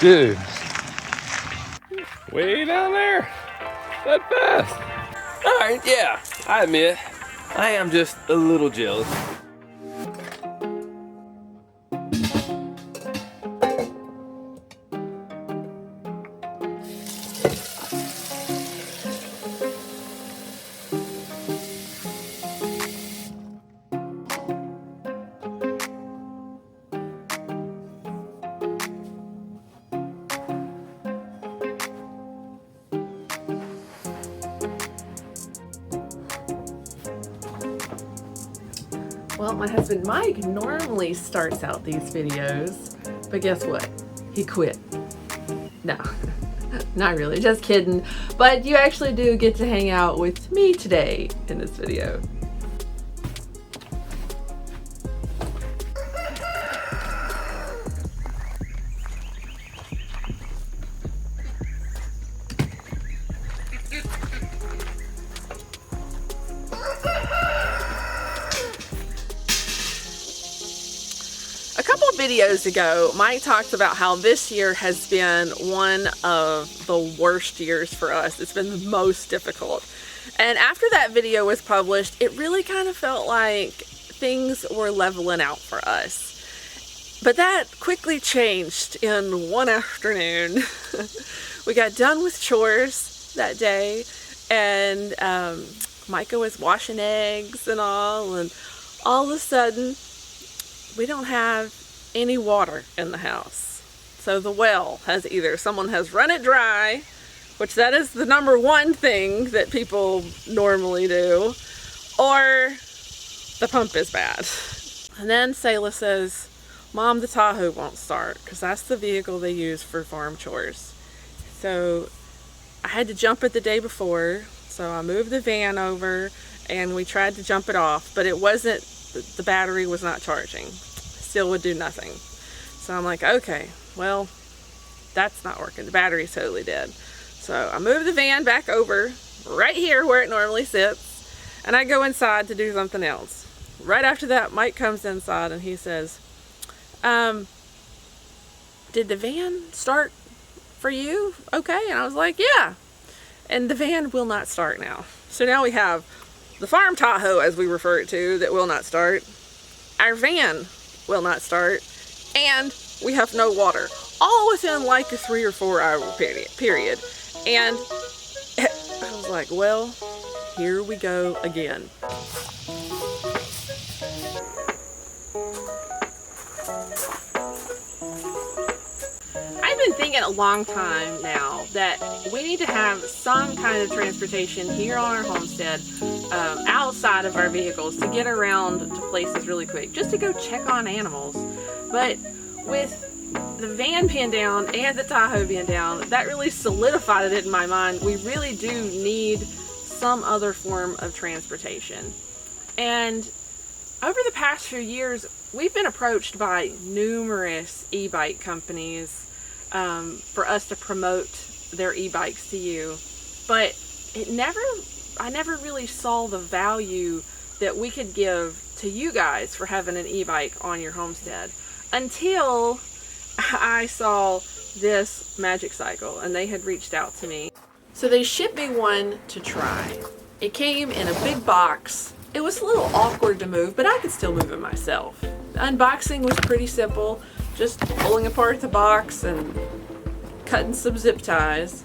Dude. Way down there? That fast? Alright, yeah, I admit, I am just a little jealous. Well, my husband Mike normally starts out these videos, but guess what? He quit. No, not really, just kidding. But you actually do get to hang out with me today in this video. A couple of videos ago, Mike talked about how this year has been one of the worst years for us. It's been the most difficult. And after that video was published, it really kind of felt like things were leveling out for us. But that quickly changed in one afternoon. We got done with chores that day, and Micah was washing eggs and all of a sudden, we don't have any water in the house. So the well has either someone has run it dry, which that is the #1 thing that people normally do, or the pump is bad. And then Selah says, Mom, the Tahoe won't start, because that's the vehicle they use for farm chores. So I had to jump it the day before, so I moved the van over and we tried to jump it off, but it wasn't, the battery was not charging. Still would do nothing. So I'm like, okay, well, that's not working. The battery's totally dead. So I moved the van back over right here where it normally sits, and I go inside to do something else. Right after that, Mike comes inside and he says, did the van start for you okay? And I was like, yeah. And the van will not start now. So now we have the farm Tahoe, as we refer it to, that will not start. Our van will not start, and we have no water, all within like a 3 or 4 hour period. And I was like, well, here we go again. I've been thinking a long time now that we need to have some kind of transportation here on our homestead, outside of our vehicles, to get around to places really quick, just to go check on animals. But with the van being down and the Tahoe being down, that really solidified it in my mind. We really do need some other form of transportation. And over the past few years, we've been approached by numerous e-bike companies for us to promote their e-bikes to you, but I never really saw the value that we could give to you guys for having an e-bike on your homestead until I saw this Magicycle, and they had reached out to me. So they shipped me one to try. It came in a big box. It was a little awkward to move, but I could still move it myself. The unboxing was pretty simple, just pulling apart the box and cutting some zip ties.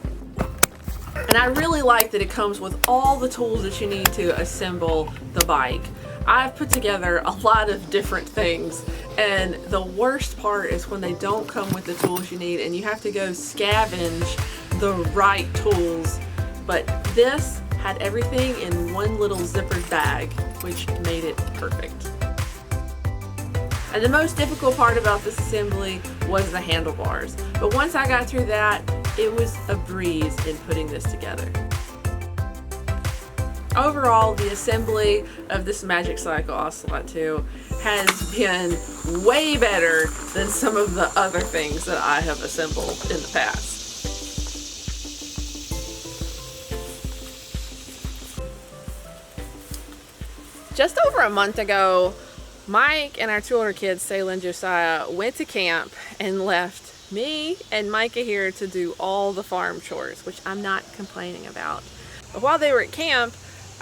And I really like that it comes with all the tools that you need to assemble the bike. I've put together a lot of different things, and the worst part is when they don't come with the tools you need and you have to go scavenge the right tools. But this had everything in one little zippered bag, which made it perfect. And the most difficult part about this assembly was the handlebars. But once I got through that, it was a breeze in putting this together. Overall, the assembly of this Magicycle Ocelot 2 has been way better than some of the other things that I have assembled in the past. Just over a month ago, Mike and our two older kids, Selah and Josiah, went to camp and left me and Micah here to do all the farm chores, which I'm not complaining about. But while they were at camp,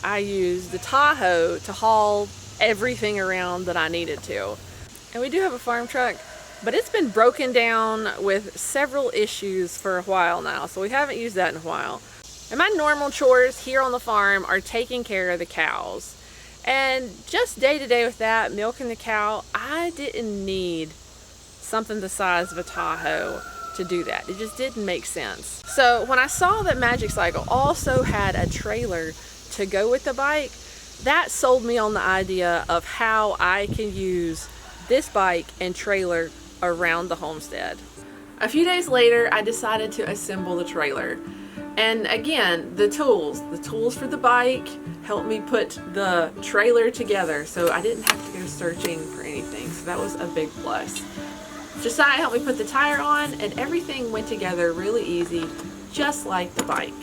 I used the Tahoe to haul everything around that I needed to. And we do have a farm truck, but it's been broken down with several issues for a while now, so we haven't used that in a while. And my normal chores here on the farm are taking care of the cows. And just day to day with that, milking the cow, I didn't need something the size of a Tahoe to do that. It just didn't make sense. So when I saw that Magicycle also had a trailer to go with the bike, that sold me on the idea of how I can use this bike and trailer around the homestead. A few days later, I decided to assemble the trailer. And again, the tools for the bike helped me put the trailer together, so I didn't have to go searching for anything. So that was a big plus. Josiah helped me put the tire on, and everything went together really easy, just like the bike.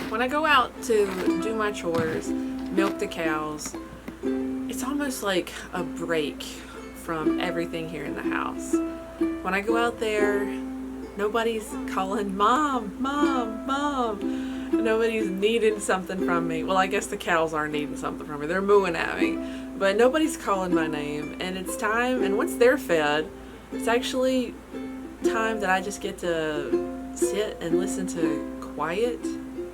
When I go out to do my chores, milk the cows, it's almost like a break from everything here in the house. When I go out there, nobody's calling, "Mom, Mom, Mom." Nobody's needing something from me. Well, I guess the cows are needing something from me. They're mooing at me. But nobody's calling my name. And it's time, and once they're fed, it's actually time that I just get to sit and listen to quiet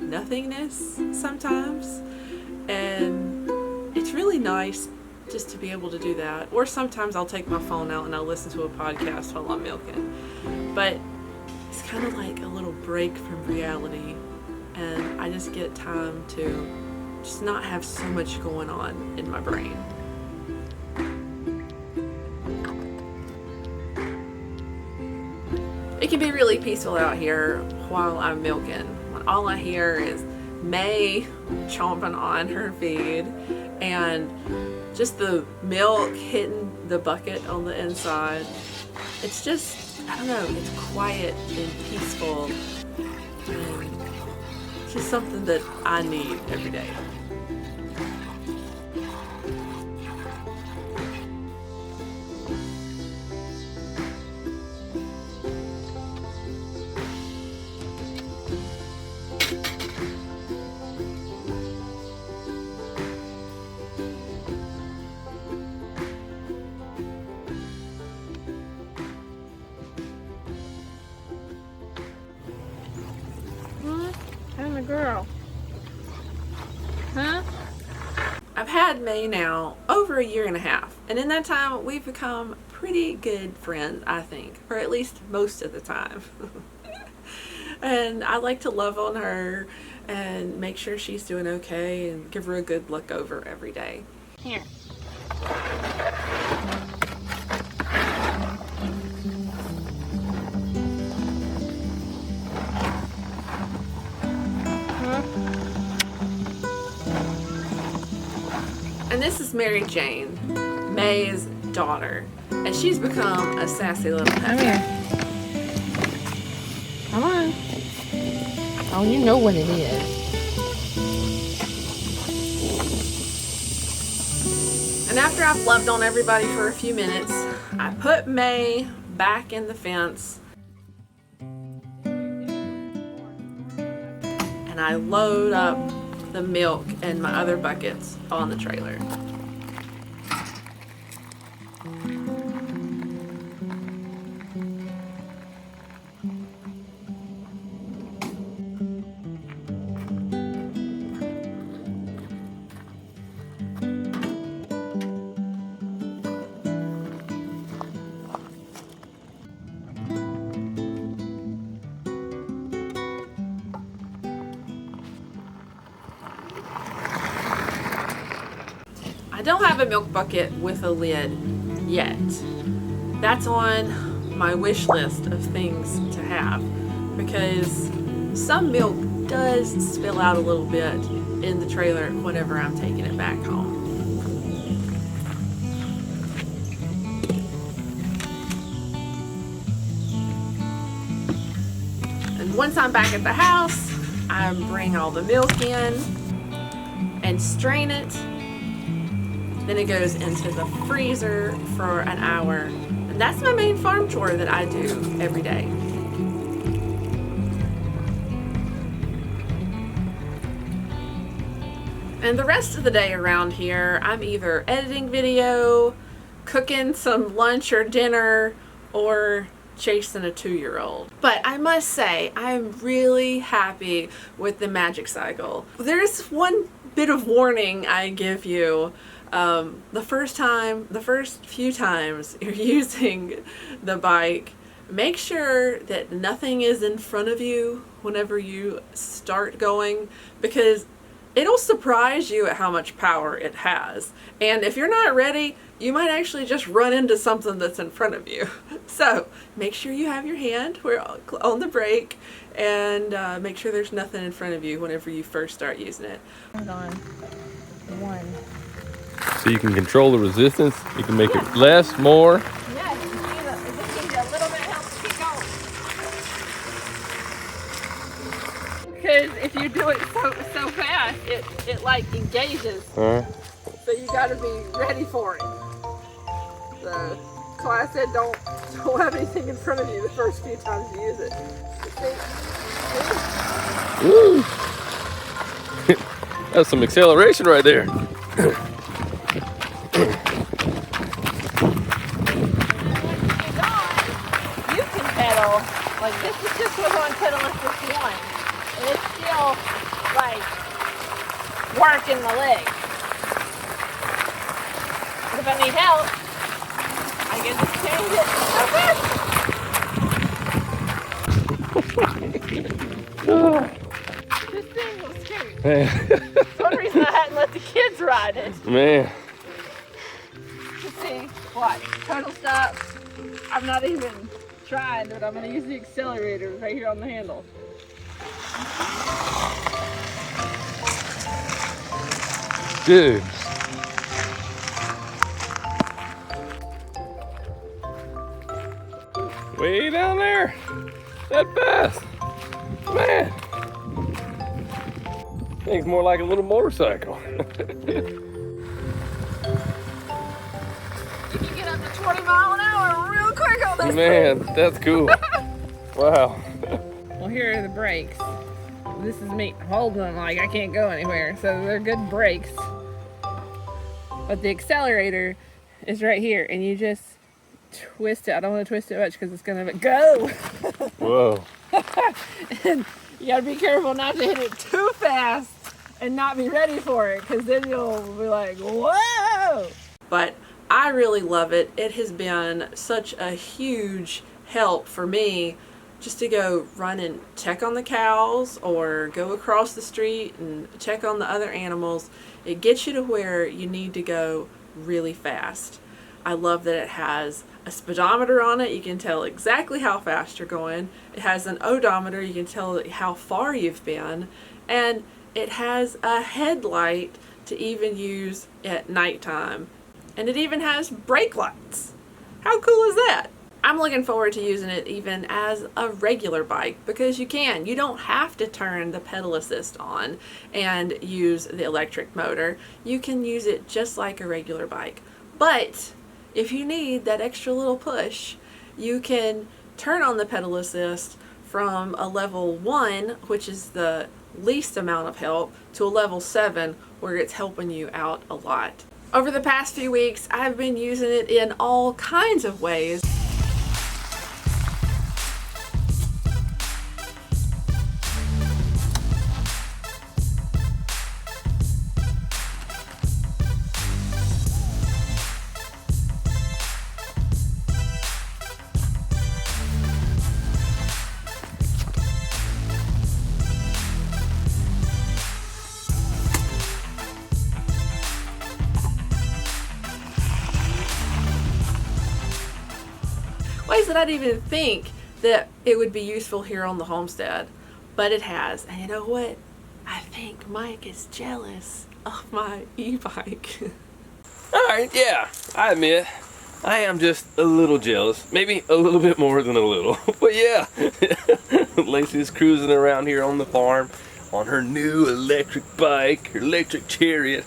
nothingness sometimes. And it's really nice just to be able to do that. Or sometimes I'll take my phone out and I'll listen to a podcast while I'm milking. But it's kind of like a little break from reality, and I just get time to just not have so much going on in my brain. It can be really peaceful out here while I'm milking, when all I hear is May chomping on her feed and just the milk hitting the bucket on the inside. It's just, I don't know, it's quiet and peaceful, and it's just something that I need every day. my girl. Huh? I've had May now over a year and a half, and in that time we've become pretty good friends, I think, or at least most of the time. And I like to love on her and make sure she's doing okay and give her a good look over every day. Here. And this is Mary Jane, May's daughter, and she's become a sassy little pet. Come here. Come on. Oh, you know what it is. And after I've loved on everybody for a few minutes, I put May back in the fence and I load up the milk and my other buckets on the trailer. I don't have a milk bucket with a lid yet. That's on my wish list of things to have because some milk does spill out a little bit in the trailer whenever I'm taking it back home. And once I'm back at the house, I bring all the milk in and strain it. Then it goes into the freezer for an hour. And that's my main farm chore that I do every day. And the rest of the day around here, I'm either editing video, cooking some lunch or dinner, or chasing a 2-year-old. But I must say, I'm really happy with the Magicycle. There's one bit of warning I give you. The first few times you're using the bike, make sure that nothing is in front of you whenever you start going, because it'll surprise you at how much power it has. And if you're not ready, you might actually just run into something that's in front of you. So make sure you have your hand on the brake and make sure there's nothing in front of you whenever you first start using it. Hold on. 1. So you can control the resistance. You can make it less, more. Yeah, it just gives you a little bit of help to keep going. Because if you do it so fast, it like engages. Huh? So you got to be ready for it. So that's why I said don't have anything in front of you the first few times you use it. Woo! That's some acceleration right there. You can pedal. Like this is just what one pedal is just one. And it's still like working my legs. But if I need help, I can just change it. This thing will scoot. Man. That's one reason I hadn't let the kids ride it. Man. Let's see. What? Total stop. I'm not even trying, but I'm going to use the accelerator right here on the handle. Dude. Way down there. That fast. Man. Thing's more like a little motorcycle. You can get up to 20 miles an hour real quick on this Man, that's cool. Wow. Well, here are the brakes. This is me holding them like I can't go anywhere, so they're good brakes. But the accelerator is right here, and you just twist it. I don't want to twist it much because it's gonna go. Whoa. And You gotta be careful not to hit it too fast and not be ready for it, because then you'll be like, whoa! But I really love it. It has been such a huge help for me just to go run and check on the cows or go across the street and check on the other animals. It gets you to where you need to go really fast. I love that it has a speedometer on it. You can tell exactly how fast you're going. It has an odometer. You can tell how far you've been. And it has a headlight to even use at nighttime. And it even has brake lights. How cool is that? I'm looking forward to using it even as a regular bike, because you can. You don't have to turn the pedal assist on and use the electric motor. You can use it just like a regular bike. But if you need that extra little push, you can turn on the pedal assist from a level 1, which is the least amount of help, to a level 7, where it's helping you out a lot. Over the past few weeks, I've been using it in all kinds of ways. Ways that I didn't even think that it would be useful here on the homestead, but it has. And you know what? I think Mike is jealous of my e-bike. Alright, yeah, I admit, I am just a little jealous. Maybe a little bit more than a little. But yeah, Lacey's cruising around here on the farm on her new electric bike, her electric chariot.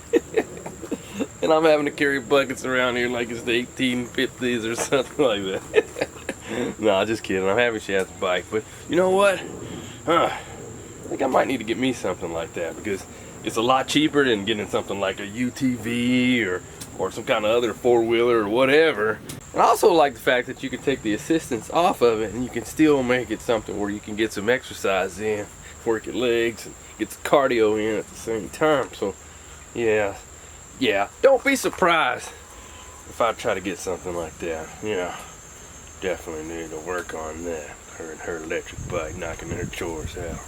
And I'm having to carry buckets around here like it's the 1850s or something like that. No, just kidding. I'm happy she has a bike. But you know what? I think I might need to get me something like that, because it's a lot cheaper than getting something like a UTV or some kind of other four-wheeler or whatever. And I also like the fact that you can take the assistance off of it and you can still make it something where you can get some exercise in, work your legs, and get some cardio in at the same time. So, yeah, don't be surprised if I try to get something like that. Yeah, definitely need to work on that. Her and her electric bike knocking her chores out.